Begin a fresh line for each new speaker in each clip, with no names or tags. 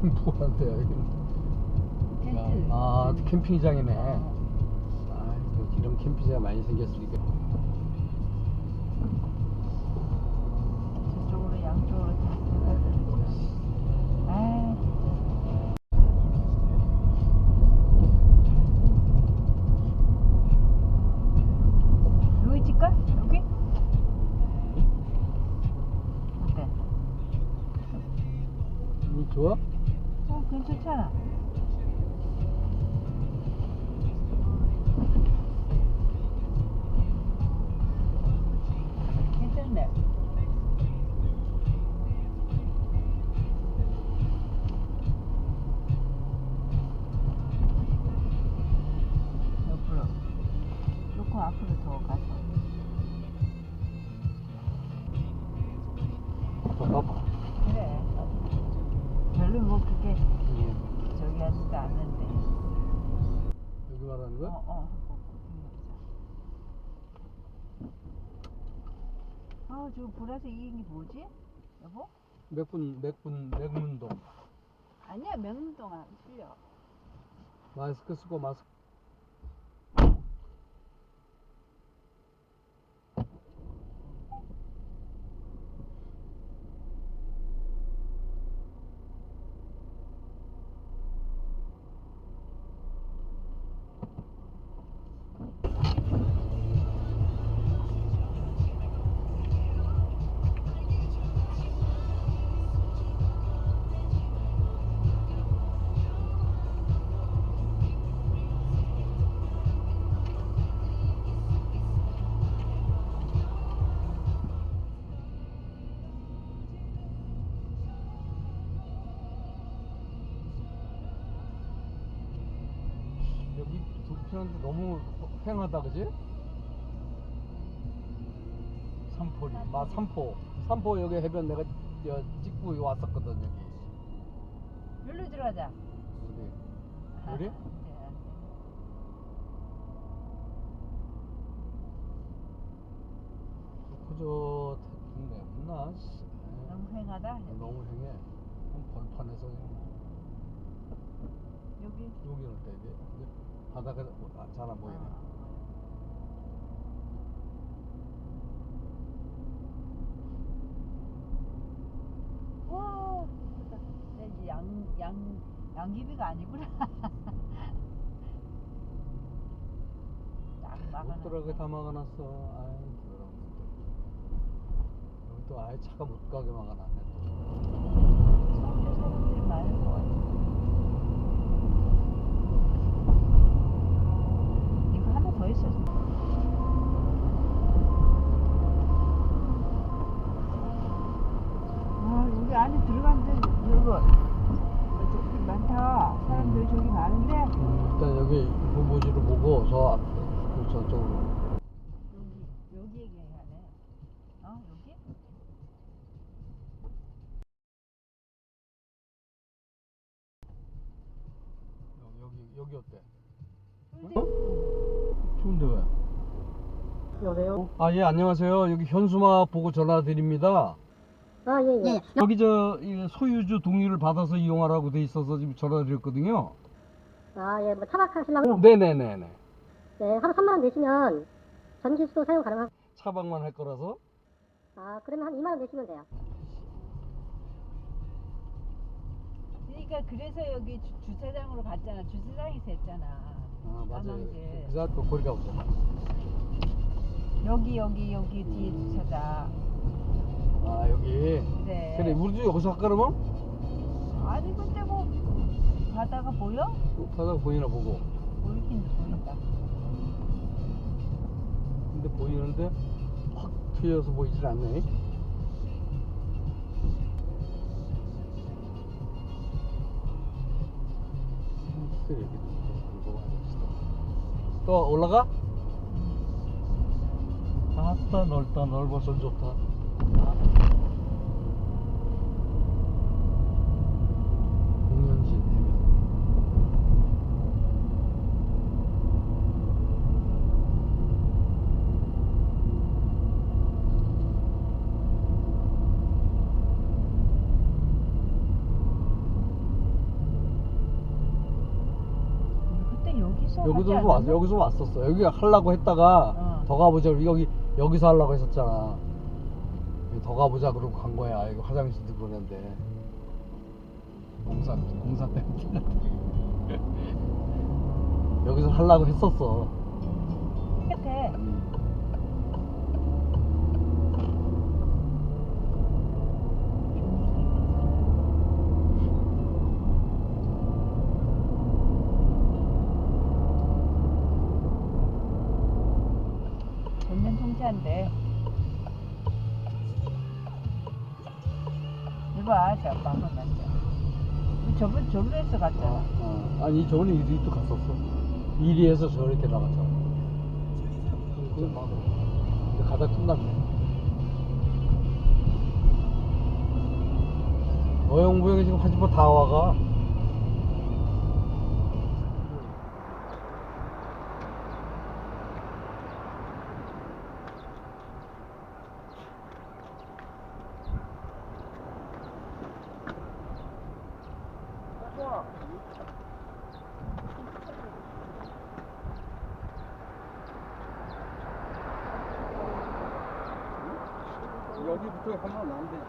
뭐한테요 여기는?
텐트.
아 캠핑장이네. 아 이런 캠핑장 많이 생겼으니까.
저쪽으로 양쪽으로 다 들어가서. 아 여기 찍까? 여기? 어때?
좋아?
괜찮잖아. 괜찮네. 옆으로 조금 앞으로 더 가서.
더 가봐.
그래. 별로 뭐 그렇게 저기 하지도 않는데.
여기 말하는 거야?
저 보라색 이게 뭐지? 여보?
맥문동.
아니야, 명동아 틀려.
마스크 쓰고 마스크. 여기 불편한데 너무 휑하다 그지? 삼포리 삼포 여기 해변 내가 찍고 왔었거든 여기.
여기로 들어가자.
어디? 여기? 그저 좋네 없나?
너무 휑하다.
너무 휑해. 벌판에서 그냥. 여기는 때 이제 바다가 잘 안 보이네.
와, 이제 양귀비가 아니구나. 딱 막아놨어.
못 들어가게 다 막아놨어. 아이 들어가. 여기 또 아예 차가 못 가게 막아놨네.
서울에 사람들이 많을 것 같아. 이거 하나 더 있었어. 여기 안에 들어갔는데 여보 저기 많다. 사람들이 저기 많은데.
일단 여기 후보지로 보고 저쪽으로.
여기 얘기하네. 여기?
여기 어때? 좋은데 왜?
여보세요?
예, 안녕하세요. 여기 현수막 보고 전화 드립니다.
예.
여기 이 소유주 동의를 받아서 이용하라고 돼 있어서 지금 전화 드렸거든요.
예, 뭐 차박하시려면
네네네네.
네, 하루 3만 원 내시면 전기수도 사용 가능하고.
차박만 할 거라서.
그러면 한 2만 원 내시면 돼요.
그러니까 그래서 여기 주차장으로 갔잖아. 주차장에서 했잖아.
맞아요.
남항길.
그 거리가 없잖아.
여기 뒤에 주차장.
여기.
그래.
그래, 우리도 여기서 할까 그러면?
아니 근데 뭐 바다가 보여?
바다가 보이나 보고.
보이긴 보인다.
근데 보이는데 확 트여서 보이질 않네. 또 올라가? 아따 넓어서 좋다. 공연진 해변. 여기서 왔었어. 여기 하려고 했다가 더 가보자. 여기서 하려고 했었잖아. 더 가보자 그러고 간 거야. 이거 화장실도 그러는데 공사 때문에 여기서 하려고 했었어.
끝에 전면 통제한대. 이봐, 저 방금 났죠. 우리 저번 저기에서 갔잖아.
아니 저번에 이리도 갔었어. 이리에서 저렇게 나갔잖아. 근데 가다 끝났네. 어영부영이 지금 하지마 다 와가. 여기부터 하면 안 되죠.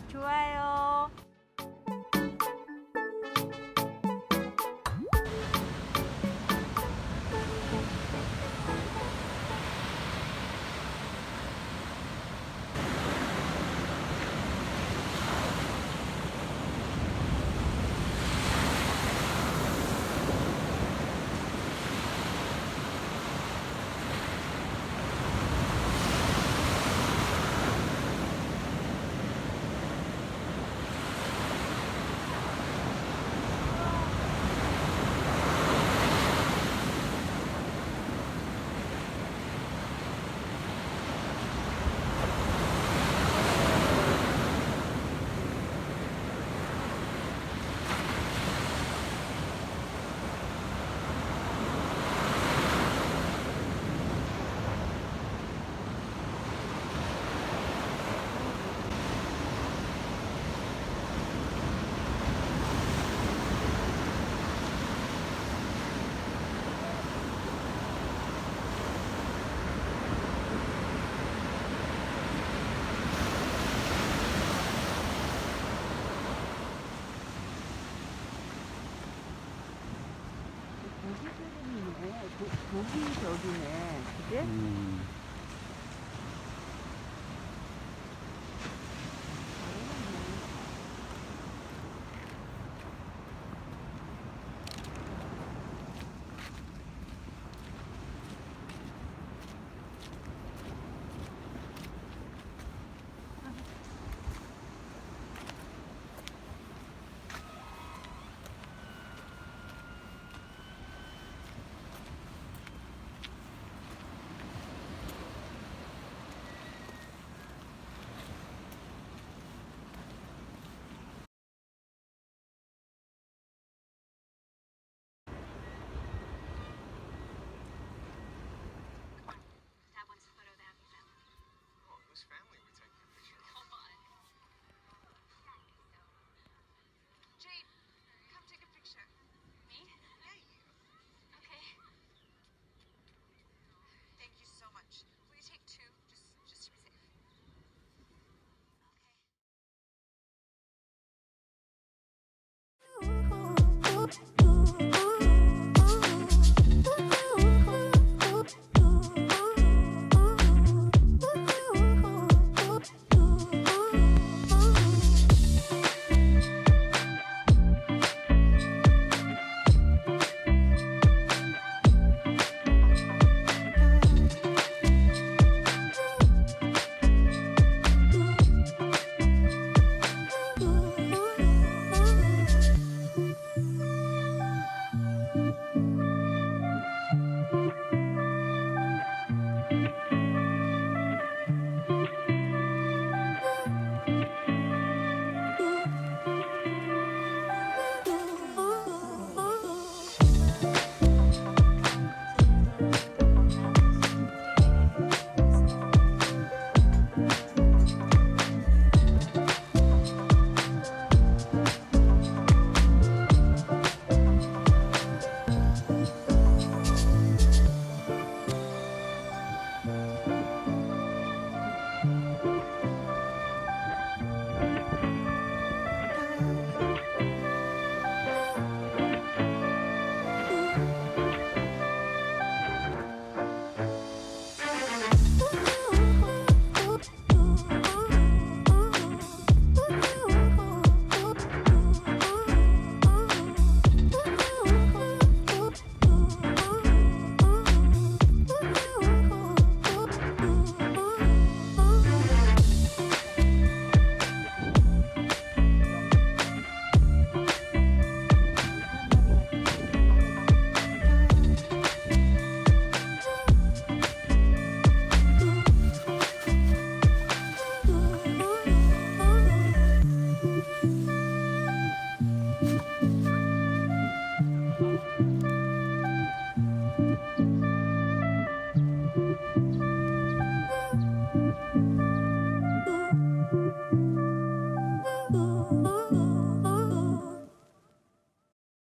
좋아요. 고기 저기네, 그게?